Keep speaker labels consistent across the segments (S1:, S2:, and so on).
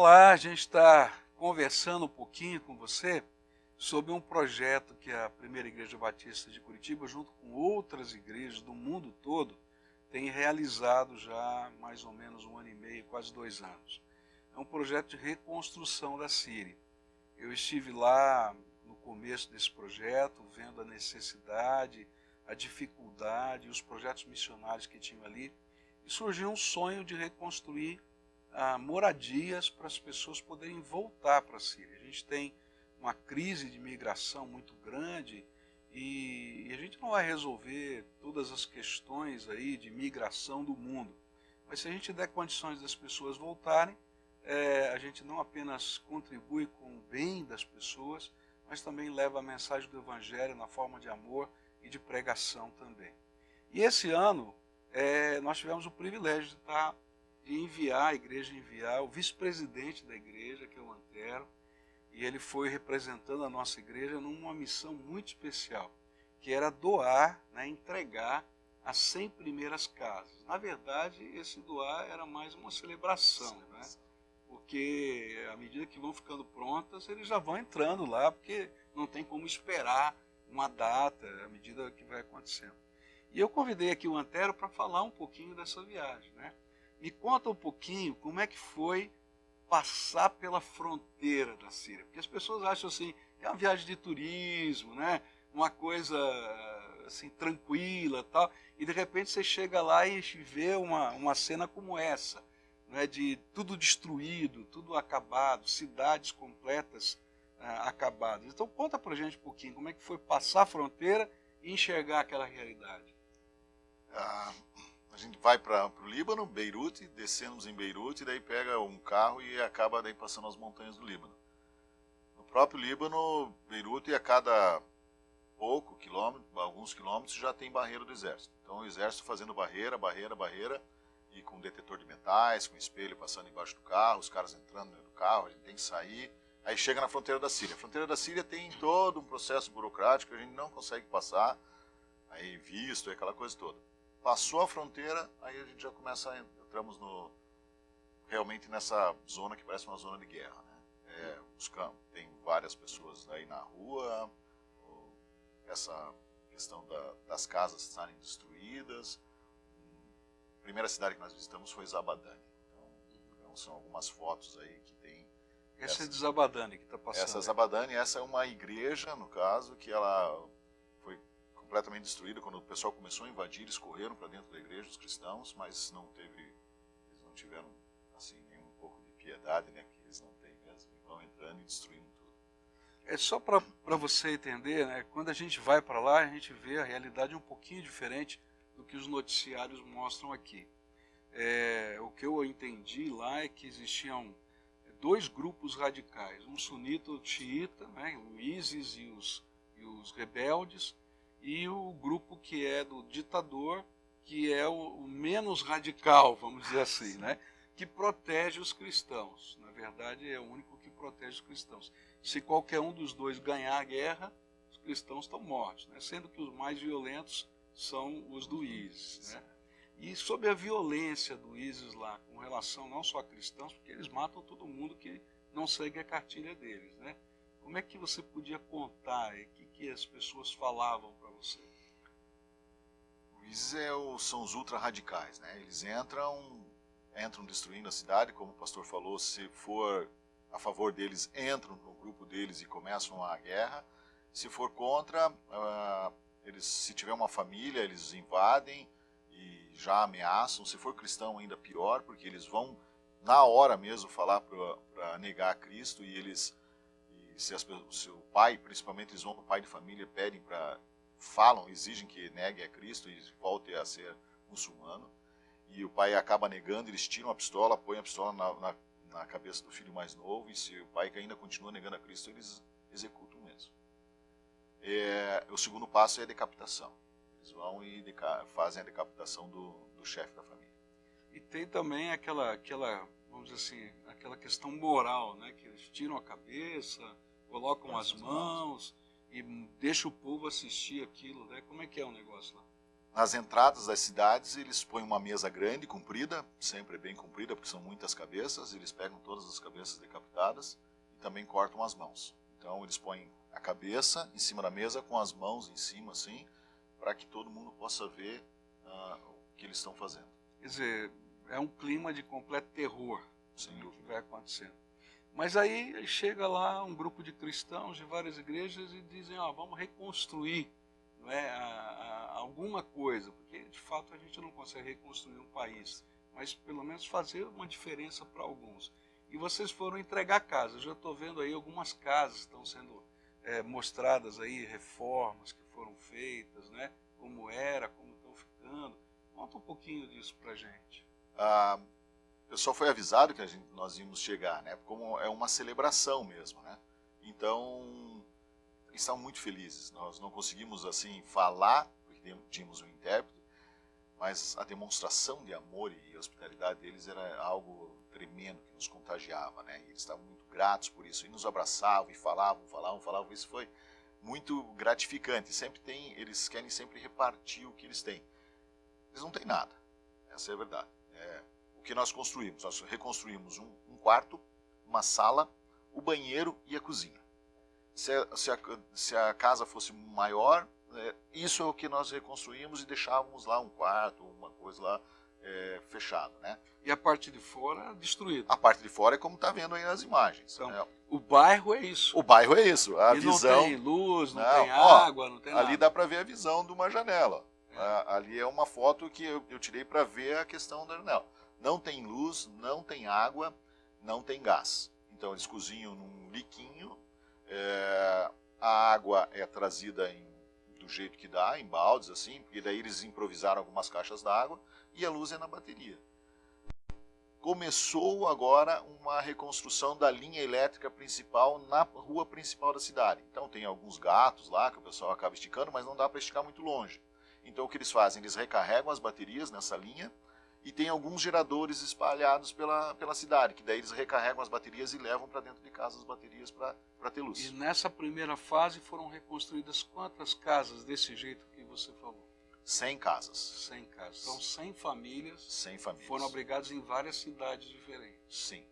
S1: Olá, a gente está conversando um pouquinho com você sobre um projeto que a Primeira Igreja Batista de Curitiba, junto com outras igrejas do mundo todo, tem realizado já há mais ou menos 1 ano e meio, quase 2 anos. É um projeto de reconstrução da Síria. Eu estive lá no começo desse projeto, vendo a necessidade, a dificuldade, os projetos missionários que tinham ali, e surgiu um sonho de reconstruir moradias para as pessoas poderem voltar para a Síria. A gente tem uma crise de migração muito grande e a gente não vai resolver todas as questões aí de migração do mundo. Mas se a gente der condições das pessoas voltarem, a gente não apenas contribui com o bem das pessoas, mas também leva a mensagem do Evangelho na forma de amor e de pregação também. E esse ano nós tivemos o privilégio de enviar, a igreja enviar o vice-presidente da igreja, que é o Antero, e ele foi representando a nossa igreja numa missão muito especial, que era doar, entregar as 100 primeiras casas. Na verdade, esse doar era mais uma celebração, porque à medida que vão ficando prontas, eles já vão entrando lá, porque não tem como esperar uma data à medida que vai acontecendo. E eu convidei aqui o Antero para falar um pouquinho dessa viagem, Me conta um pouquinho como é que foi passar pela fronteira da Síria. Porque as pessoas acham assim, que é uma viagem de turismo, uma coisa assim tranquila, tal, e de repente você chega lá e vê uma cena como essa, de tudo destruído, tudo acabado, cidades completas acabadas. Então conta pra gente um pouquinho como é que foi passar a fronteira e enxergar aquela realidade.
S2: A gente vai para o Líbano, Beirute, descemos em Beirute, daí pega um carro e acaba daí passando as montanhas do Líbano. No próprio Líbano, Beirute, a cada alguns quilômetros, já tem barreira do exército. Então o exército fazendo barreira, e com detetor de metais, com espelho passando embaixo do carro, os caras entrando no carro, a gente tem que sair. Aí chega na fronteira da Síria. A fronteira da Síria tem todo um processo burocrático que a gente não consegue passar, aí visto, aquela coisa toda. Passou a fronteira, aí a gente já entramos realmente nessa zona que parece uma zona de guerra. Tem várias pessoas aí na rua, essa questão das casas estarem destruídas. A primeira cidade que nós visitamos foi Zabadani. Então são algumas fotos aí que tem.
S1: Essa é de Zabadani que está passando.
S2: Essa Zabadani, essa é uma igreja, no caso, que ela foi completamente destruída. Quando o pessoal começou a invadir, eles correram para dentro da igreja, os cristãos, mas eles não tiveram assim nem um pouco de piedade, que eles não têm mesmo, e vão entrando e destruindo tudo.
S1: É só para você entender, quando a gente vai para lá, a gente vê a realidade um pouquinho diferente do que os noticiários mostram aqui. O que eu entendi lá é que existiam dois grupos radicais, um sunita e outro xiita, o ISIS e os rebeldes, e o grupo que é do ditador, que é o menos radical, vamos dizer assim, que protege os cristãos. Na verdade, é o único que protege os cristãos. Se qualquer um dos dois ganhar a guerra, os cristãos estão mortos, sendo que os mais violentos são os do ISIS. E sobre a violência do ISIS lá, com relação não só a cristãos, porque eles matam todo mundo que não segue a cartilha deles. Como é que você podia contar? O que as pessoas falavam para você?
S2: O ISIS são os ultra-radicais. Eles entram destruindo a cidade, como o pastor falou, se for a favor deles, entram no grupo deles e começam a guerra. Se for contra, se tiver uma família, eles invadem e já ameaçam. Se for cristão, ainda pior, porque eles vão na hora mesmo falar para negar a Cristo, e o seu pai, principalmente, eles vão no pai de família, exigem que negue a Cristo e volte a ser muçulmano, e o pai acaba negando, eles tiram a pistola, põem a pistola na cabeça do filho mais novo, e se o pai que ainda continua negando a Cristo, eles executam mesmo. O segundo passo é a decapitação. Eles vão e fazem a decapitação do chefe da família.
S1: E tem também aquela, vamos dizer assim, aquela questão moral, que eles tiram a cabeça, colocam as mãos e deixam o povo assistir aquilo, Como é que é o negócio lá?
S2: Nas entradas das cidades, eles põem uma mesa grande, comprida, sempre bem comprida, porque são muitas cabeças, eles pegam todas as cabeças decapitadas e também cortam as mãos. Então eles põem a cabeça em cima da mesa com as mãos em cima, assim, para que todo mundo possa ver o que eles estão fazendo.
S1: Quer dizer, é um clima de completo terror
S2: Sim.
S1: do que vai acontecendo. Mas aí chega lá um grupo de cristãos de várias igrejas e dizem, vamos reconstruir, não é, alguma coisa, porque de fato a gente não consegue reconstruir um país, mas pelo menos fazer uma diferença para alguns. E vocês foram entregar casas. Eu já estou vendo aí algumas casas que estão sendo mostradas aí, reformas que foram feitas, né? Como era, como estão ficando. Conta um pouquinho disso para a gente.
S2: O pessoal foi avisado que nós íamos chegar, né? Como é uma celebração mesmo, né? Então, eles estavam muito felizes. Nós não conseguimos, assim, falar, porque tínhamos um intérprete, mas a demonstração de amor e hospitalidade deles era algo tremendo, que nos contagiava, né? E eles estavam muito gratos por isso, e nos abraçavam, e falavam. Isso foi muito gratificante. Eles querem sempre repartir o que eles têm. Eles não têm nada, essa é a verdade. O que nós construímos? Nós reconstruímos um quarto, uma sala, o banheiro e a cozinha. Se a casa fosse maior, isso é o que nós reconstruímos e deixávamos lá um quarto, uma coisa lá fechada, né?
S1: E a parte de fora destruída.
S2: A parte de fora é como está vendo aí nas imagens.
S1: Então, o bairro é isso.
S2: O bairro é isso. A
S1: e
S2: visão.
S1: Não tem luz, não tem água, não tem nada.
S2: Ali dá para ver a visão de uma janela. Ali é uma foto que eu tirei para ver a questão da janela. Não tem luz, não tem água, não tem gás. Então eles cozinham num liquinho, a água é trazida do jeito que dá, em baldes, assim, porque daí eles improvisaram algumas caixas d'água, e a luz é na bateria. Começou agora uma reconstrução da linha elétrica principal na rua principal da cidade. Então tem alguns gatos lá que o pessoal acaba esticando, mas não dá para esticar muito longe. Então o que eles fazem? Eles recarregam as baterias nessa linha, e tem alguns geradores espalhados pela cidade, que daí eles recarregam as baterias e levam para dentro de casa as baterias para ter luz.
S1: E nessa primeira fase foram reconstruídas quantas casas desse jeito que você falou?
S2: 100 casas.
S1: 100 casas. Então 100 famílias,
S2: 100 famílias
S1: foram abrigadas em várias cidades diferentes.
S2: Sim.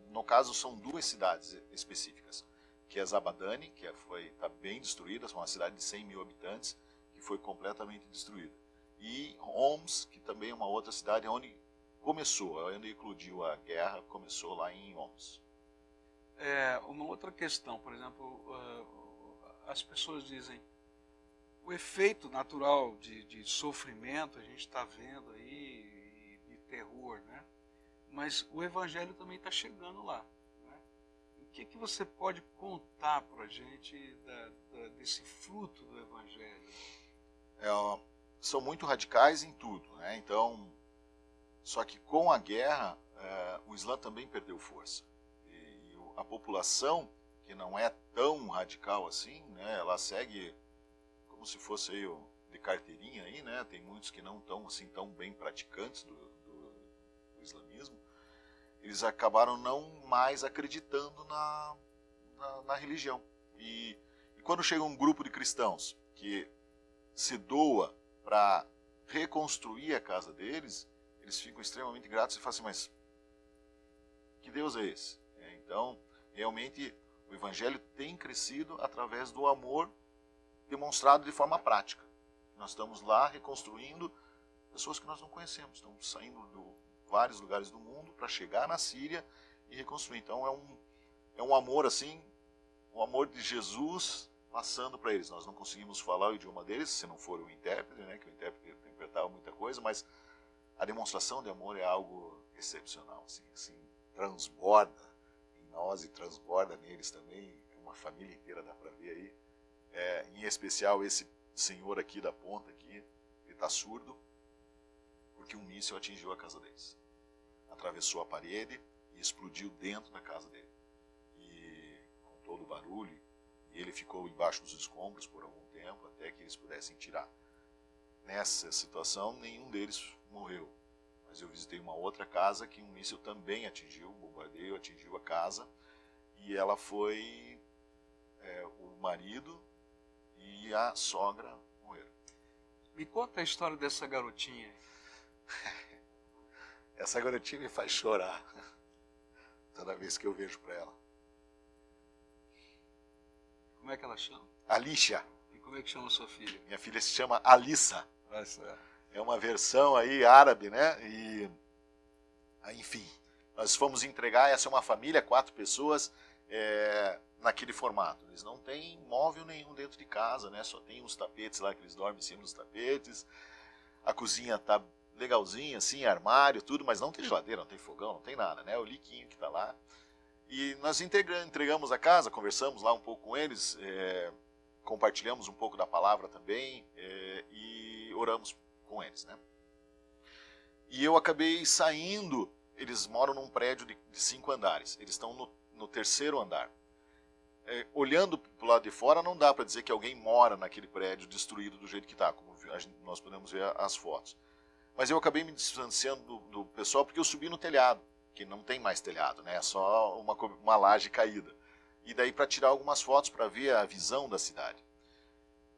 S2: No caso são duas cidades específicas, que é Zabadani, que está bem destruída, é uma cidade de 100 mil habitantes, que foi completamente destruída. E Homs, que também é uma outra cidade onde começou, onde eclodiu a guerra, começou lá em Homs.
S1: Uma outra questão, por exemplo, as pessoas dizem, o efeito natural de sofrimento a gente está vendo aí, de terror, né? Mas o evangelho também está chegando lá. Né? O que você pode contar para a gente desse fruto do evangelho?
S2: São muito radicais em tudo, né? Então, só que com a guerra, o Islã também perdeu força. E a população, que não é tão radical assim, né? Ela segue como se fosse aí de carteirinha aí, né? Tem muitos que não estão assim tão bem praticantes do islamismo. Eles acabaram não mais acreditando na religião. E quando chega um grupo de cristãos que se doa para reconstruir a casa deles, eles ficam extremamente gratos e falam assim, mas que Deus é esse? Então, realmente, o Evangelho tem crescido através do amor demonstrado de forma prática. Nós estamos lá reconstruindo pessoas que nós não conhecemos, estamos saindo de vários lugares do mundo para chegar na Síria e reconstruir. Então, é um amor assim, o amor de Jesus passando para eles. Nós não conseguimos falar o idioma deles, se não for o intérprete, né, que o intérprete interpretava muita coisa, mas a demonstração de amor é algo excepcional, assim transborda em nós e transborda neles também, uma família inteira dá para ver aí, em especial esse senhor aqui da ponta aqui, ele está surdo, porque um míssil atingiu a casa deles, atravessou a parede e explodiu dentro da casa dele, e com todo o barulho, e ele ficou embaixo dos escombros por algum tempo, até que eles pudessem tirar. Nessa situação, nenhum deles morreu. Mas eu visitei uma outra casa que um míssil também atingiu, um bombardeio atingiu a casa, e ela foi, o marido e a sogra morreram.
S1: Me conta a história dessa garotinha.
S2: Essa garotinha me faz chorar toda vez que eu vejo para ela.
S1: Como é que ela chama?
S2: Alicia.
S1: E como é que chama a sua filha?
S2: Minha filha se chama Alissa.
S1: Essa.
S2: É uma versão aí árabe, né? E, enfim, nós fomos entregar, essa é uma família, 4 pessoas, naquele formato. Eles não têm móvel nenhum dentro de casa, né? Só tem uns tapetes lá que eles dormem em cima dos tapetes. A cozinha tá legalzinha, assim, armário, tudo, mas não tem geladeira, não tem fogão, não tem nada, né? O liquinho que tá lá. E nós entregamos a casa, conversamos lá um pouco com eles, compartilhamos um pouco da palavra também, e oramos com eles, né? E eu acabei saindo, eles moram num prédio de 5 andares, eles estão no 3º andar. Olhando para o lado de fora, não dá para dizer que alguém mora naquele prédio destruído do jeito que está, como nós podemos ver as fotos. Mas eu acabei me distanciando do pessoal porque eu subi no telhado, que não tem mais telhado, né? É só uma laje caída. E daí para tirar algumas fotos para ver a visão da cidade.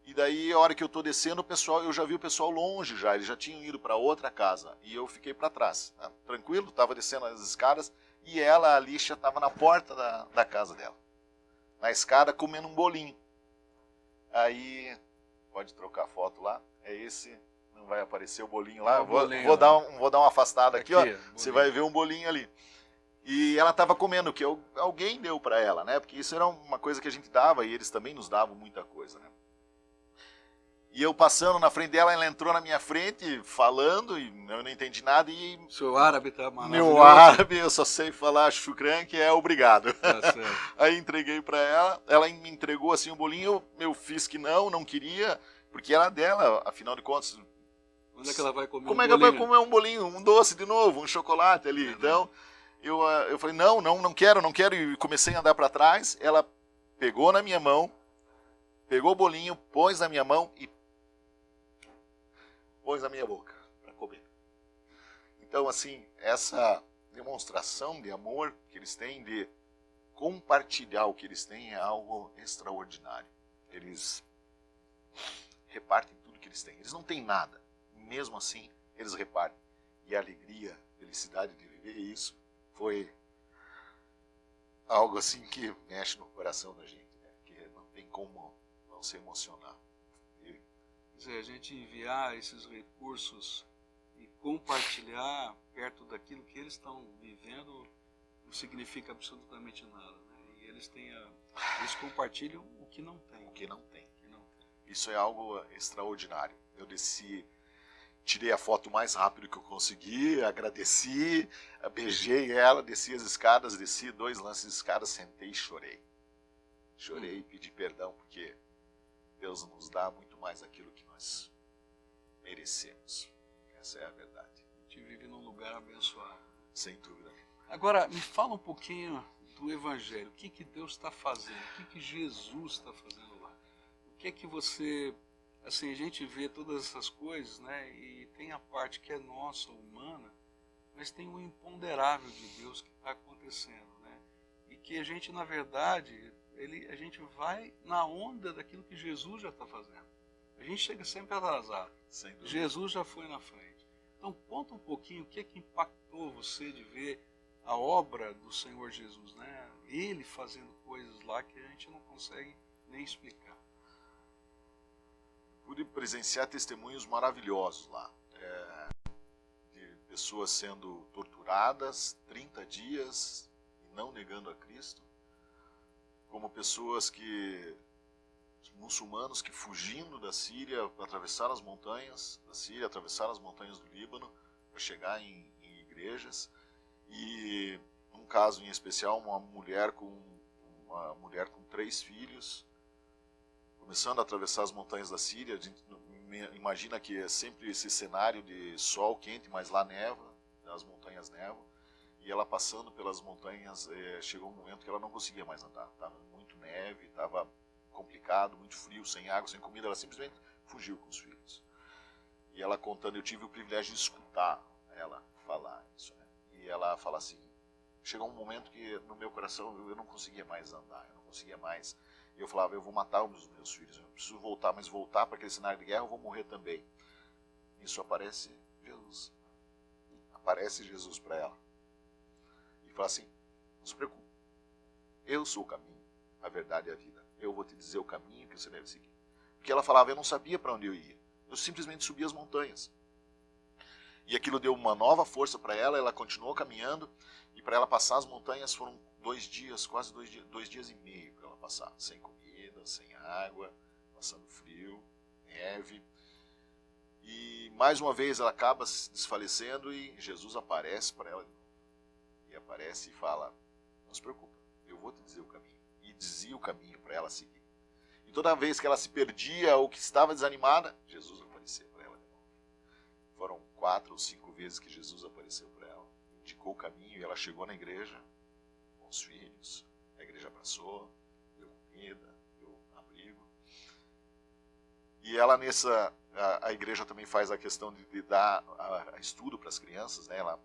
S2: E daí, a hora que eu estou descendo, eu já vi o pessoal longe já, eles já tinham ido para outra casa. E eu fiquei para trás, né? Tranquilo, estava descendo as escadas e ela, a Alicia, estava na porta da casa dela. Na escada, comendo um bolinho. Aí, pode trocar a foto lá, é esse, não vai aparecer o bolinho lá. Vou dar uma afastada aqui, ó. Você vai ver um bolinho ali. E ela estava comendo, que alguém deu para ela, né? Porque isso era uma coisa que a gente dava e eles também nos davam muita coisa, né? E eu passando na frente dela, ela entrou na minha frente, falando, e eu não entendi nada. E
S1: seu árabe tá maravilhoso.
S2: Meu árabe, eu só sei falar shukran, que é obrigado.
S1: Tá certo.
S2: Aí entreguei para ela me entregou assim o bolinho, eu fiz que não queria, porque era dela, afinal de contas.
S1: Quando é que ela vai comer
S2: Como é que ela vai comer um bolinho, um doce de novo, um chocolate ali? Então, eu falei, não quero, e comecei a andar para trás. Ela pegou na minha mão, pegou o bolinho, pôs na minha mão e pôs na minha boca para comer. Então, assim, essa demonstração de amor que eles têm, de compartilhar o que eles têm, é algo extraordinário. Eles repartem tudo que eles têm. Eles não têm nada. Mesmo assim, eles repartem. E a alegria, a felicidade de viver isso foi algo assim que mexe no coração da gente, né? Que não tem como não se emocionar.
S1: A gente enviar esses recursos e compartilhar perto daquilo que eles estão vivendo não significa absolutamente nada, né? E eles compartilham o que não tem.
S2: O que não tem. Isso é algo extraordinário. Eu desci, tirei a foto o mais rápido que eu consegui, agradeci, beijei ela, desci as escadas, desci 2 lances de escadas, sentei e chorei. Chorei e pedi perdão, porque Deus nos dá muito mais aquilo que nós merecemos. Essa é a verdade.
S1: A gente vive num lugar abençoado.
S2: Sem dúvida.
S1: Agora, me fala um pouquinho do Evangelho. O que Deus está fazendo? O que Jesus está fazendo lá? O que é que você... Assim, a gente vê todas essas coisas, né? E tem a parte que é nossa, humana, mas tem o imponderável de Deus que está acontecendo, né? E que a gente, na verdade... a gente vai na onda daquilo que Jesus já está fazendo. A gente chega sempre atrasado. Jesus já foi na frente. Então conta um pouquinho o que impactou você de ver a obra do Senhor Jesus, né? Ele fazendo coisas lá que a gente não consegue nem explicar.
S2: Pude presenciar testemunhos maravilhosos lá. De pessoas sendo torturadas 30 dias e não negando a Cristo. Como pessoas muçulmanos que fugindo da Síria, atravessaram as montanhas da Síria, atravessaram as montanhas do Líbano, para chegar em igrejas. E, num caso em especial, uma mulher com 3 filhos, começando a atravessar as montanhas da Síria. A gente imagina que é sempre esse cenário de sol quente, mas lá neva, as montanhas nevam. E ela passando pelas montanhas, chegou um momento que ela não conseguia mais andar. Estava muito neve, estava complicado, muito frio, sem água, sem comida. Ela simplesmente fugiu com os filhos. E ela contando, eu tive o privilégio de escutar ela falar isso, né? E ela fala assim, chegou um momento que no meu coração eu não conseguia mais andar, eu não conseguia mais. E eu falava, eu vou matar os meus filhos, eu preciso voltar, mas voltar para aquele cenário de guerra eu vou morrer também. Isso aparece Jesus. Aparece Jesus para ela. E fala assim, não se preocupe, eu sou o caminho, a verdade e a vida. Eu vou te dizer o caminho que você deve seguir. Porque ela falava, eu não sabia para onde eu ia. Eu simplesmente subia as montanhas. E aquilo deu uma nova força para ela, ela continuou caminhando, e para ela passar as montanhas foram 2 dias, quase 2 dias e meio para ela passar, sem comida, sem água, passando frio, neve. E mais uma vez ela acaba se desfalecendo e Jesus aparece para ela de novo. E aparece e fala, não se preocupe, eu vou te dizer o caminho. E dizia o caminho para ela seguir. E toda vez que ela se perdia ou que estava desanimada, Jesus aparecia para ela de novo. Foram 4 ou 5 vezes que Jesus apareceu para ela, indicou o caminho e ela chegou na igreja com os filhos, a igreja abraçou, deu comida, deu abrigo. E ela a igreja também faz a questão de dar a estudo para as crianças, né? Ela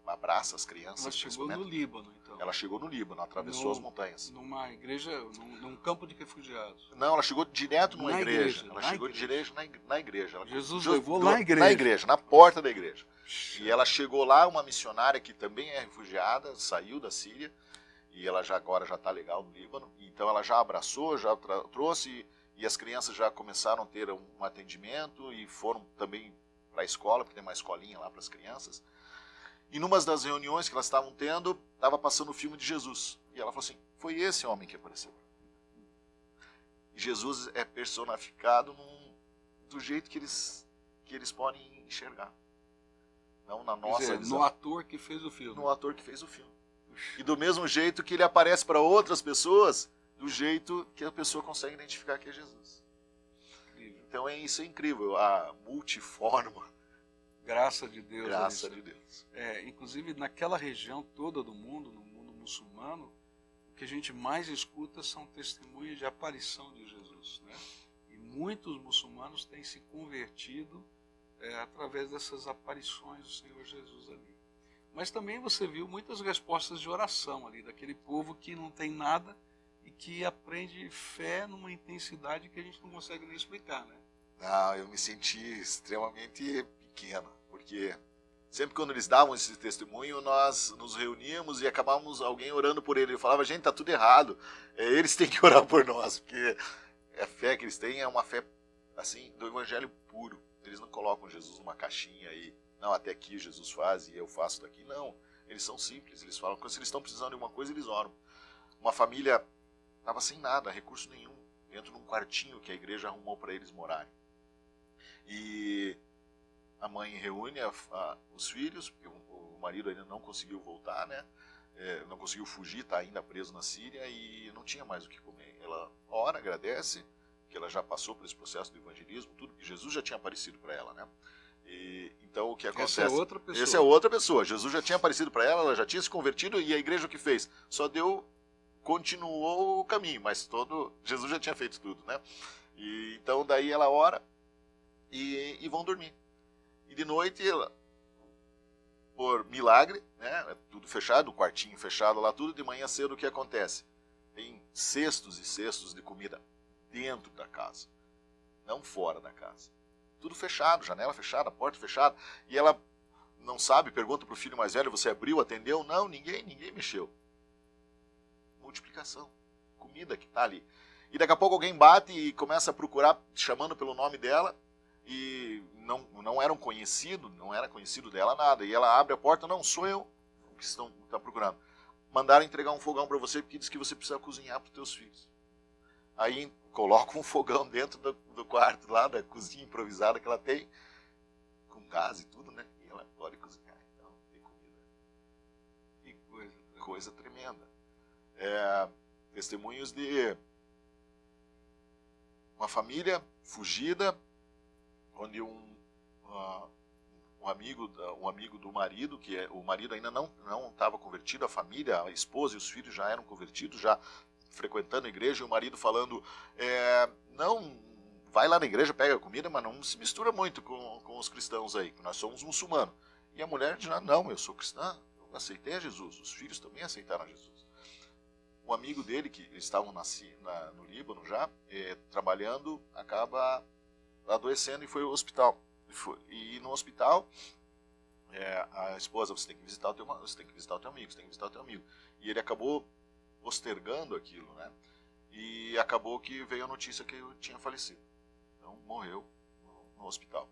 S2: abraça as crianças.
S1: Ela chegou no Líbano, então.
S2: Ela chegou no Líbano, atravessou as montanhas.
S1: Numa igreja, num campo de refugiados.
S2: Não, ela chegou direto numa igreja. Ela chegou direto na igreja.
S1: Jesus levou lá na igreja.
S2: Na igreja, na porta da igreja. E ela chegou lá, uma missionária que também é refugiada, saiu da Síria, e ela agora já está legal no Líbano. Então ela já abraçou, já trouxe, e as crianças já começaram a ter um atendimento, e foram também para a escola, porque tem uma escolinha lá para as crianças. E numa das reuniões que elas estavam tendo, estava passando o filme de Jesus. E ela falou assim, foi esse homem que apareceu. E Jesus é personificado do jeito que eles podem enxergar. Não na nossa visão.
S1: No ator que fez o filme.
S2: No ator que fez o filme. E do mesmo jeito que ele aparece para outras pessoas, do jeito que a pessoa consegue identificar que é Jesus.
S1: Incrível.
S2: Então isso é incrível, a multiforma.
S1: Graça de Deus.
S2: Graça de Deus.
S1: Inclusive, naquela região toda do mundo, no mundo muçulmano, o que a gente mais escuta são testemunhos de aparição de Jesus, né? E muitos muçulmanos têm se convertido através dessas aparições do Senhor Jesus ali. Mas também você viu muitas respostas de oração ali, daquele povo que não tem nada e que aprende fé numa intensidade que a gente não consegue nem explicar, né?
S2: Não, eu me senti extremamente pequeno, porque sempre quando eles davam esse testemunho, nós nos reuníamos e acabávamos alguém orando por ele. Eu falava, gente, tá tudo errado, eles têm que orar por nós, porque a fé que eles têm é uma fé, assim, do evangelho puro. Eles não colocam Jesus numa caixinha aí, não, até aqui Jesus faz e eu faço daqui. Não, eles são simples, eles falam que se eles estão precisando de uma coisa, eles oram. Uma família estava sem nada, recurso nenhum, dentro de um quartinho que a igreja arrumou para eles morarem. E a mãe reúne os filhos, porque o marido ainda não conseguiu voltar, né? Não conseguiu fugir, está ainda preso na Síria e não tinha mais o que comer. Ela ora, agradece, que ela já passou por esse processo do evangelismo, tudo que Jesus já tinha aparecido para ela, né? Então o que acontece?
S1: Essa é outra pessoa.
S2: Essa é outra pessoa. Jesus já tinha aparecido para ela, ela já tinha se convertido e a igreja o que fez? Continuou o caminho, mas Jesus já tinha feito tudo, né? E então daí ela ora e vão dormir. E de noite, por milagre, né, tudo fechado, o quartinho fechado lá, tudo, de manhã cedo o que acontece? Tem cestos e cestos de comida dentro da casa, não fora da casa. Tudo fechado, janela fechada, porta fechada. E ela não sabe, pergunta para o filho mais velho, você abriu, atendeu? Não, ninguém mexeu. Multiplicação, comida que está ali. E daqui a pouco alguém bate e começa a procurar, chamando pelo nome dela, e não era conhecido dela nada. E ela abre a porta, não, sou eu que está procurando. Mandaram entregar um fogão para você porque diz que você precisa cozinhar para os teus filhos. Aí coloca um fogão dentro do quarto lá, da cozinha improvisada que ela tem, com gás e tudo, né? E ela pode cozinhar, então tem comida.
S1: Que
S2: coisa tremenda. Testemunhos de uma família fugida, onde um amigo do marido, o marido ainda não estava convertido, a família, a esposa e os filhos já eram convertidos, já frequentando a igreja, e o marido falando, não, vai lá na igreja, pega a comida, mas não se mistura muito com os cristãos aí, nós somos muçulmanos. E a mulher diz, não, eu sou cristã, eu aceitei a Jesus, os filhos também aceitaram a Jesus. Um amigo dele, que estavam no Líbano já, trabalhando, acaba adoecendo e foi ao hospital. E no hospital, a esposa, você tem que visitar o teu amigo, você tem que visitar o teu amigo. E ele acabou postergando aquilo, né? E acabou que veio a notícia que eu tinha falecido. Então, morreu no hospital.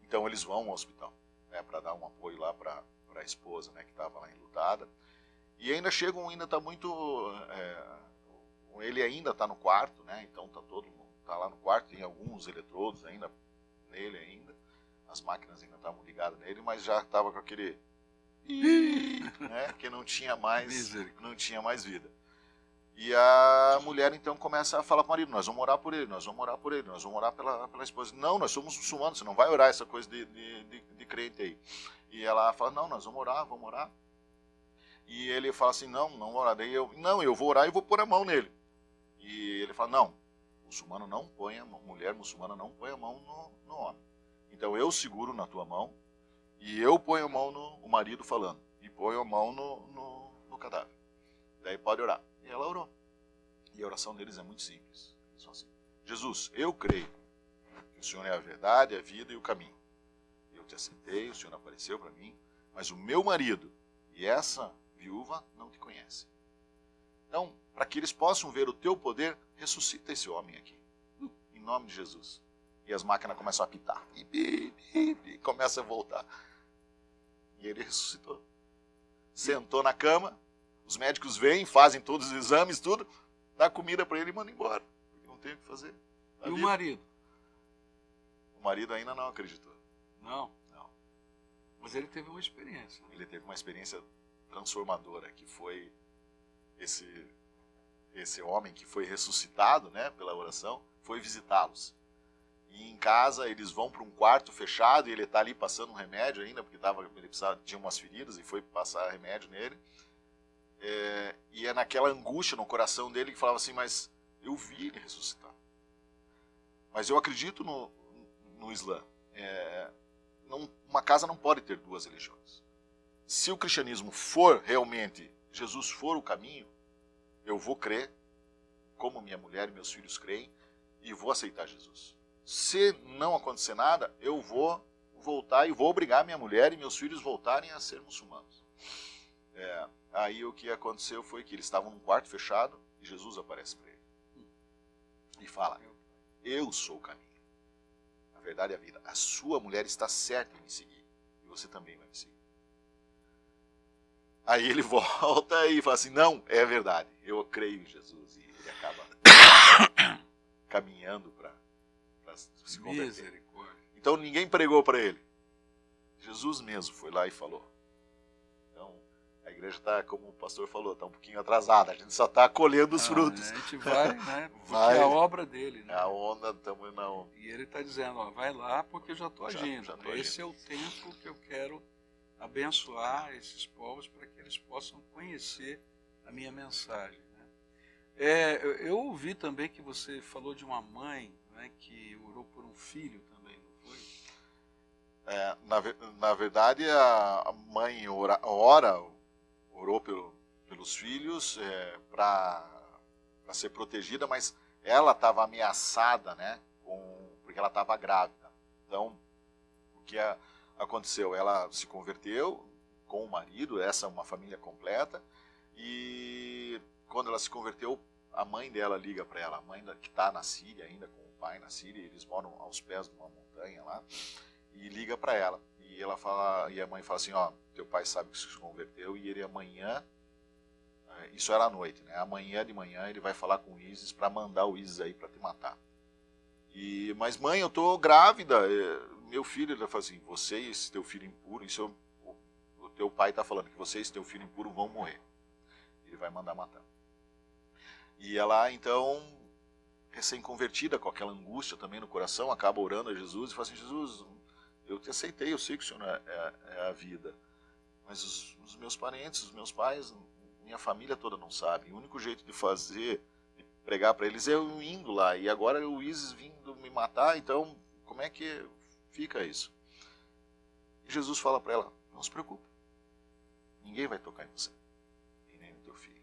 S2: Então, eles vão ao hospital, né, para dar um apoio lá para a esposa, né, que estava lá enlutada. E ainda chegam, ainda está muito... ele ainda está no quarto, né? Então está todo mundo tá lá no quarto, tem alguns eletrodos ainda nele ainda, as máquinas ainda estavam ligadas nele, mas já estava com aquele né? Que não tinha mais vida. E a mulher então começa a falar com o marido: nós vamos orar por ele, nós vamos orar por ele, nós vamos orar pela esposa. Não, nós somos muçulmanos, você não vai orar essa coisa de crente aí. E ela fala: não, nós vamos orar, vamos orar. E ele fala assim: não vou orar. Daí eu vou orar e vou pôr a mão nele. E ele fala: não, muçulmano não põe a mão, mulher muçulmana não põe a mão no homem. Então eu seguro na tua mão e eu ponho a mão o marido falando, e ponho a mão no cadáver. Daí pode orar. E ela orou. E a oração deles é muito simples. Eles falam assim: Jesus, eu creio que o Senhor é a verdade, a vida e o caminho. Eu te aceitei, o Senhor apareceu para mim, mas o meu marido e essa viúva não te conhecem. Então, para que eles possam ver o teu poder, ressuscita esse homem aqui, em nome de Jesus. E as máquinas começam a apitar, e começa a voltar. E ele ressuscitou. Sentou na cama, os médicos vêm, fazem todos os exames, tudo, dá comida para ele e manda embora. Não tem o que fazer.
S1: E o marido?
S2: O marido ainda não acreditou.
S1: Não? Não. Mas ele teve uma experiência. Né?
S2: Ele teve uma experiência transformadora, que foi esse homem que foi ressuscitado, né, pela oração, foi visitá-los. E em casa eles vão para um quarto fechado e ele está ali passando um remédio ainda, porque ele tinha umas feridas e foi passar remédio nele. E é naquela angústia no coração dele que falava assim: mas eu vi ele ressuscitar. Mas eu acredito no Islã. Uma casa não pode ter duas religiões. Se o cristianismo for realmente, Jesus for o caminho, eu vou crer, como minha mulher e meus filhos creem, e vou aceitar Jesus. Se não acontecer nada, eu vou voltar e vou obrigar minha mulher e meus filhos voltarem a ser muçulmanos. Aí o que aconteceu foi que eles estavam num quarto fechado e Jesus aparece para ele. E fala: eu sou o caminho, a verdade e a vida. A sua mulher está certa em me seguir. E você também vai me seguir. Aí ele volta e fala assim: não, é verdade, eu creio em Jesus. E ele acaba caminhando para se converter. Então ninguém pregou para ele. Jesus mesmo foi lá e falou. Então a igreja está, como o pastor falou, está um pouquinho atrasada. A gente só está colhendo os frutos.
S1: A gente vai, né? Porque é a obra dele. Né?
S2: A onda, estamos na onda.
S1: E ele está dizendo: ó, vai lá porque eu já estou agindo. Já tô Esse é o tempo que eu quero abençoar esses povos para que eles possam conhecer a minha mensagem. Né? Eu ouvi também que você falou de uma mãe, né, que orou por um filho também, não foi?
S2: Na verdade, a mãe orou pelos filhos para ser protegida, mas ela estava ameaçada, né, porque ela estava grávida. Então, o que aconteceu? Ela se converteu com o marido, essa é uma família completa, e quando ela se converteu, a mãe dela liga para ela, a mãe que está na Síria ainda, com o pai na Síria, eles moram aos pés de uma montanha lá, e liga para ela. E ela fala, e a mãe fala assim: ó, teu pai sabe que se converteu e ele amanhã, isso era à noite, né? Amanhã de manhã ele vai falar com o ISIS para mandar o ISIS aí para te matar. Mas mãe, eu tô grávida, meu filho. Ele fala assim: você e esse teu filho impuro, o teu pai está falando que você e esse teu filho impuro vão morrer. Ele vai mandar matar. E ela então, recém-convertida, com aquela angústia também no coração, acaba orando a Jesus e fala assim: Jesus, eu te aceitei, eu sei que o Senhor é a vida, mas os meus parentes, os meus pais, minha família toda não sabe. O único jeito de pregar para eles é eu indo lá, e agora o ISIS vindo me matar, então como é que fica isso? E Jesus fala para ela: não se preocupe, ninguém vai tocar em você, e nem no teu filho.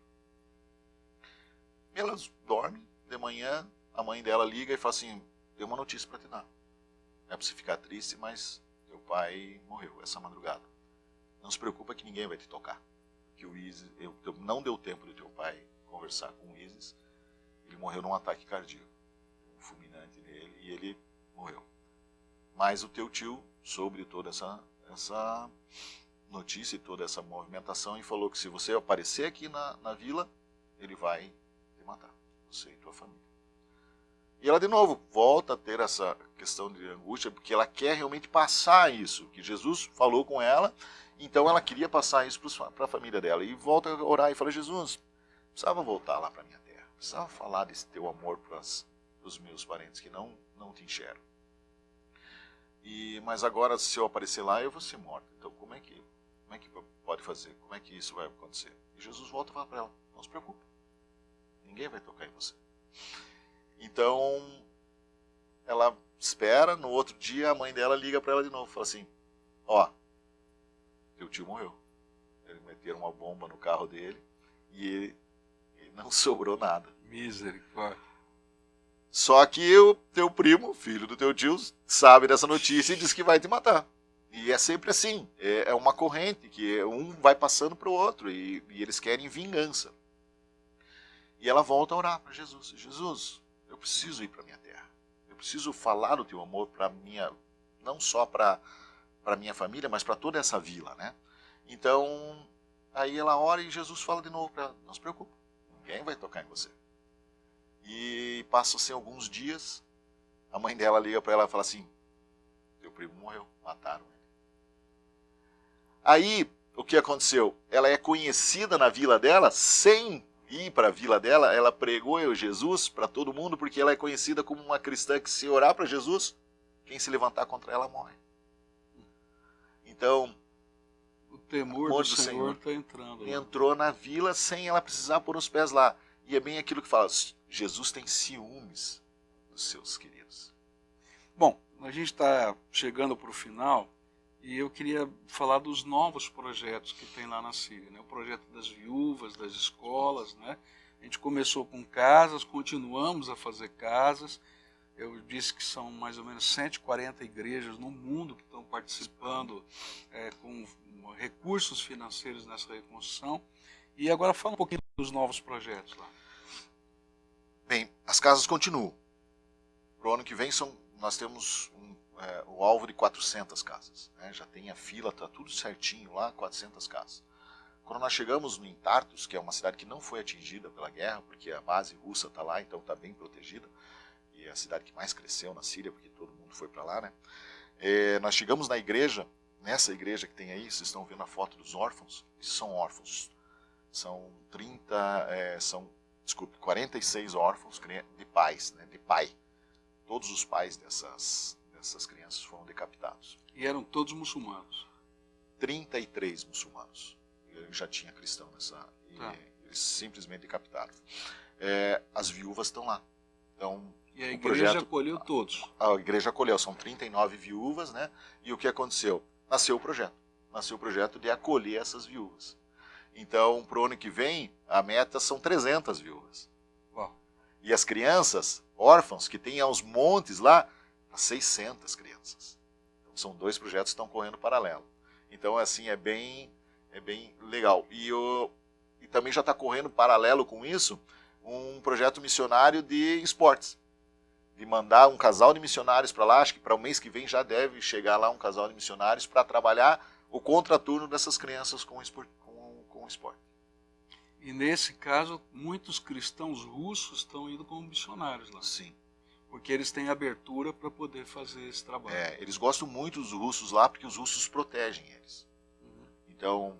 S2: Elas dormem, de manhã a mãe dela liga e fala assim: tem uma notícia para te dar. é para você ficar triste, mas teu pai morreu essa madrugada. Não se preocupa que ninguém vai te tocar. Que o Isis, não deu tempo do teu pai conversar com o Isis, ele morreu num ataque cardíaco, um fulminante nele, e ele morreu. Mas o teu tio, sobre toda essa notícia e toda essa movimentação, e falou que se você aparecer aqui na vila, ele vai te matar, você e tua família. E ela de novo volta a ter essa questão de angústia, porque ela quer realmente passar isso, que Jesus falou com ela, então ela queria passar isso para a família dela. E volta a orar e fala, Jesus, precisava voltar lá para a minha terra, precisava falar desse teu amor para os meus parentes que não te enxergam. Mas agora, se eu aparecer lá, eu vou ser morta. Então como é que pode fazer? Como é que isso vai acontecer? E Jesus volta e fala para ela, não se preocupe, ninguém vai tocar em você. Então, ela espera, no outro dia a mãe dela liga para ela de novo, fala assim, ó, teu tio morreu. Eles meteram uma bomba no carro dele e ele não sobrou nada.
S1: Misericórdia.
S2: Só que o teu primo, filho do teu tio, sabe dessa notícia e diz que vai te matar. E é sempre assim, é uma corrente que um vai passando para o outro e eles querem vingança. E ela volta a orar para Jesus. Jesus, eu preciso ir para minha terra. Eu preciso falar do teu amor para minha, não só para minha família, mas para toda essa vila, né? Então, aí ela ora e Jesus fala de novo para ela, não se preocupe, ninguém vai tocar em você. E passam-se alguns dias, a mãe dela liga para ela e fala assim, teu primo morreu, mataram ele. Aí, o que aconteceu? Ela é conhecida na vila dela, sem ir para a vila dela, ela pregou Jesus para todo mundo, porque ela é conhecida como uma cristã que se orar para Jesus, quem se levantar contra ela morre. Então,
S1: o temor do Senhor está entrando.
S2: Entrou na vila sem ela precisar pôr os pés lá. E é bem aquilo que fala, Jesus tem ciúmes dos seus queridos.
S1: Bom, a gente está chegando para o final e eu queria falar dos novos projetos que tem lá na Síria, né? O projeto das viúvas, das escolas, né? A gente começou com casas, continuamos a fazer casas. Eu disse que são mais ou menos 140 igrejas no mundo que estão participando com recursos financeiros nessa reconstrução. E agora fala um pouquinho dos novos projetos lá.
S2: Bem, as casas continuam. Para o ano que vem nós temos o alvo de 400 casas. Né? Já tem a fila, está tudo certinho lá, 400 casas. Quando nós chegamos em Tartus, que é uma cidade que não foi atingida pela guerra, porque a base russa está lá, então está bem protegida, e é a cidade que mais cresceu na Síria, porque todo mundo foi para lá, né? Nós chegamos na igreja, nessa igreja que tem aí, vocês estão vendo a foto dos órfãos, esses são órfãos, são 46 órfãos de pais, né, de pai. Todos os pais dessas crianças foram decapitados.
S1: E eram todos muçulmanos?
S2: 33 muçulmanos. Eu já tinha cristão eles simplesmente decapitaram. As viúvas estão lá. Então,
S1: e a igreja acolheu todos?
S2: A igreja acolheu, são 39 viúvas, né? E o que aconteceu? Nasceu o projeto. Nasceu o projeto de acolher essas viúvas. Então, para o ano que vem, a meta são 300 viúvas.
S1: Uau.
S2: E as crianças, órfãos, que tem aos montes lá, 600 crianças. Então, são 2 projetos que estão correndo paralelo. Então, assim, é bem legal. E também já está correndo paralelo com isso um projeto missionário de esportes. De mandar um casal de missionários para lá, acho que para o mês que vem já deve chegar lá um casal de missionários para trabalhar o contraturno dessas crianças com o esporte.
S1: E nesse caso, muitos cristãos russos estão indo como missionários lá.
S2: Sim.
S1: Porque eles têm abertura para poder fazer esse trabalho.
S2: Eles gostam muito dos russos lá, porque os russos protegem eles.
S1: Uhum.
S2: Então,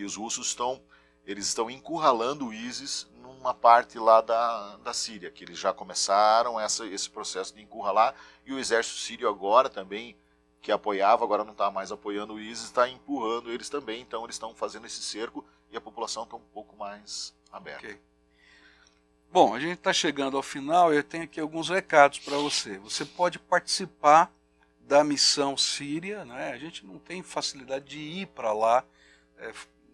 S2: os russos estão encurralando o ISIS numa parte lá da Síria, que eles já começaram esse processo de encurralar, e o exército sírio agora também, que apoiava, agora não está mais apoiando o ISIS, está empurrando eles também, então eles estão fazendo esse cerco e a população está um pouco mais aberta.
S1: Okay. Bom, a gente está chegando ao final e eu tenho aqui alguns recados para você. Você pode participar da missão síria, né? A gente não tem facilidade de ir para lá,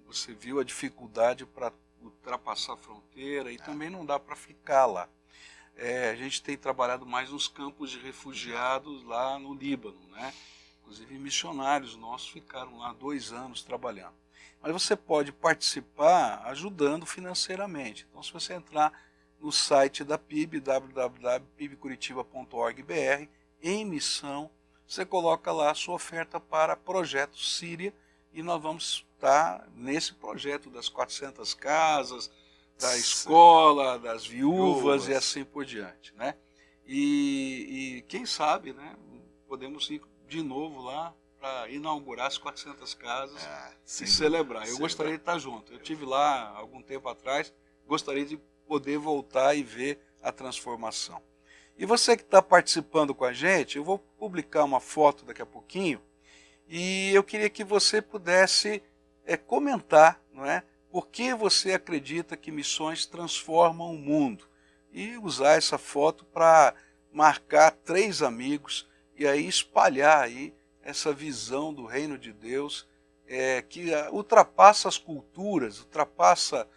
S1: você viu a dificuldade para ultrapassar a fronteira e também não dá para ficar lá. a gente tem trabalhado mais nos campos de refugiados lá no Líbano, né? Inclusive missionários nossos ficaram lá 2 anos trabalhando. Mas você pode participar ajudando financeiramente. Então, se você entrar no site da PIB, www.pibcuritiba.org.br, em missão, você coloca lá a sua oferta para Projeto Síria, e nós vamos estar nesse projeto das 400 casas, da escola, das viúvas e assim por diante, né? E quem sabe, né, podemos ir de novo lá para inaugurar as 400 casas e celebrar. Eu gostaria de estar junto. Eu estive lá algum tempo atrás, gostaria de poder voltar e ver a transformação. E você que está participando com a gente, eu vou publicar uma foto daqui a pouquinho, e eu queria que você pudesse comentar, não é? Por que você acredita que missões transformam o mundo? E usar essa foto para marcar 3 amigos e aí espalhar aí essa visão do reino de Deus que ultrapassa as culturas, ultrapassa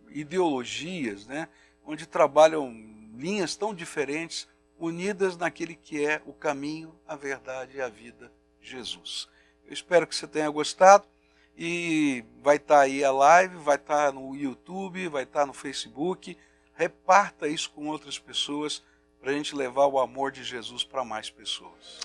S1: ideologias, né? Onde trabalham linhas tão diferentes, unidas naquele que é o caminho, a verdade e a vida, Jesus. Eu espero que você tenha gostado. E vai estar aí a live, vai estar no YouTube, vai estar no Facebook. Reparta isso com outras pessoas para a gente levar o amor de Jesus para mais pessoas.